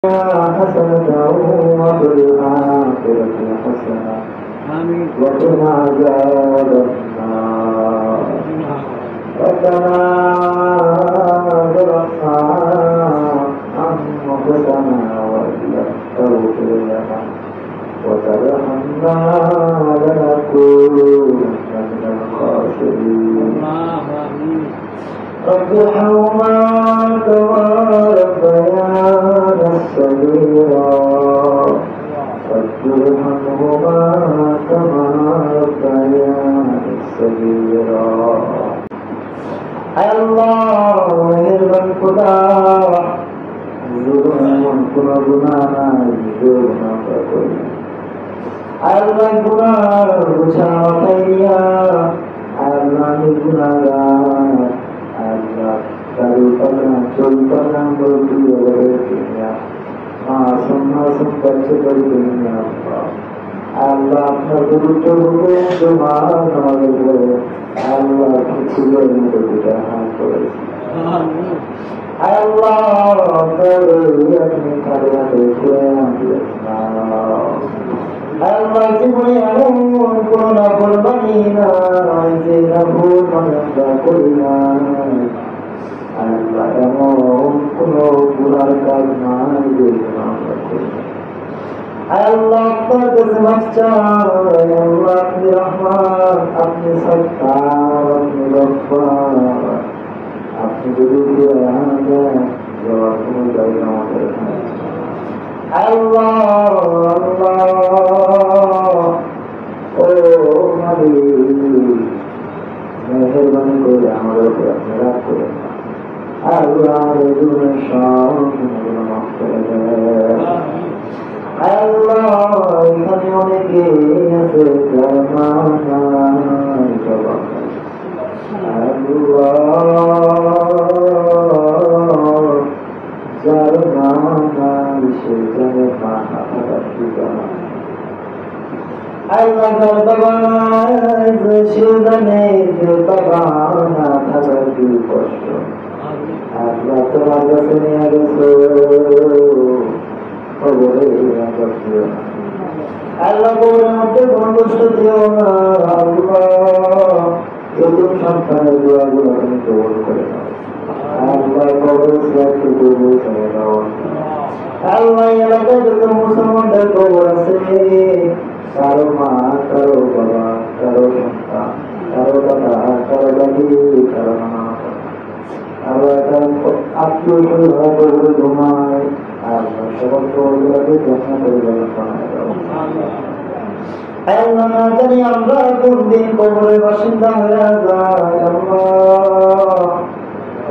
حسنة وفي الآخرة حسنة وقنا عذاب النار ربنا ظلمنا أنفسنا وإن لم تغفر لنا وترحمنا لنكونن من الخاسرين رب ارحمهما كما ربيانا صغيرا رب ارحمهما كما ربيانا صغيرا الله مهربان خدا কোনো গুনাহ নাই গুনাহ করি আল্লাহ গুনাহ বুঝা পাইয়া আল্লাহ আমি গুনাহগার আল্লাহ কারুপানা চলপানা বলতে কিনা মাসুম মাসুম কাছে করি কিনা আল্লাহ আপনার গুরুত্ব জমা আমাদের করে আল্লাহ কিছু করে হাত করেছি Allah আপনি কারিয়া দেখে Allah জীবনে এমন কোন না করবানি না যে না ভুল আমরা করি না Allah এমন কোন গুনার কাজ নাই যে আমরা করি Allah আপনার কাছে মাফ চাই Allah আপনি রহমান আপনি সত্তার আপনি গফফার আপনি যদি আমাদের জবাব কোনো জায়গা আমাদের আল্লাহ আল্লাহ ও মালিক মেহেরবানি করে আমাদের উপর আপনি রাগ করেন আল্লাহ জীবনের সব গুণাগুলো মাফ করে দেন আল্লাহ এখানে অনেকে আছে যারা নাই জবাব যার নাম সে জানে আল্লাহ সে জানে যে বাবা না থাকার কি কষ্ট আল্লাহ তোমার কাছে নিয়ে গেছো খবরে আল্লাহ খবরের মধ্যে কোন কষ্ট দিও না আল্লাহ এরকম সন্তানের দোয়াগুলো আপনি কবুল করে নাও আল্লাহ কবর সাথে কবুল করে নাও আল্লাহ এলাকায় যত মুসলমানদের কবর আছে কারো মা কারো বাবা কারো সন্তান কারো দাদা কারো দাদি কারো নানা আল্লাহ আত্মীয় পরিবার কবরে ঘুমায় আল্লাহ সকল কবরগুলোকে যত্ন করে বানায় দাও আল্লাহ না জানি আমরা কোন দিন কবরের বাসিন্দা হয়ে যাই আল্লাহ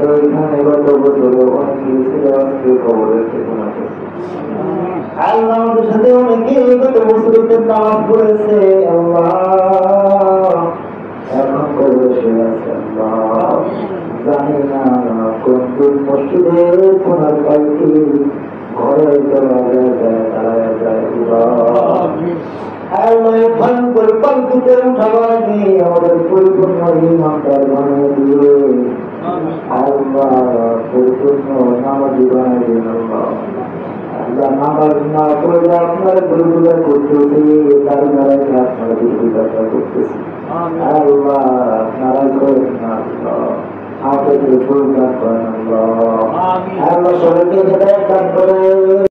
ওইখানে গত বছরে অনেকে ছিল আজকে কবরের ঠিকানা পেয়েছে আল্লাহ আমাদের সাথে অনেকে গত বছরে নামাজ পড়েছে আল্লাহ এখন কবরে শুয়ে আছে আল্লাহ জানি না কোন দিন মসজিদের কোনার পাইকি ঘরে চলা যায় দাঁড়ায় যায় আল্লাহ ভয়ঙ্কর পালকিতে উঠাবার নিয়ে আমাদের পরিপূর্ণ ইমানদার বানিয়ে দিয়ে আল্লাহ পরিপূর্ণ নামাজি বানিয়ে দিন আল্লাহ আল্লাহ নামাজ না পড়লে আপনার গুরুগুলা করতেছি তার দ্বারাই আপনার গুরুগুলাটা করতেছি আল্লাহ নারাজ করেন না আল্লাহ আপনাকে পরিণাম করেন আল্লাহ আল্লাহ সবাইকে হেদায়েত দান করে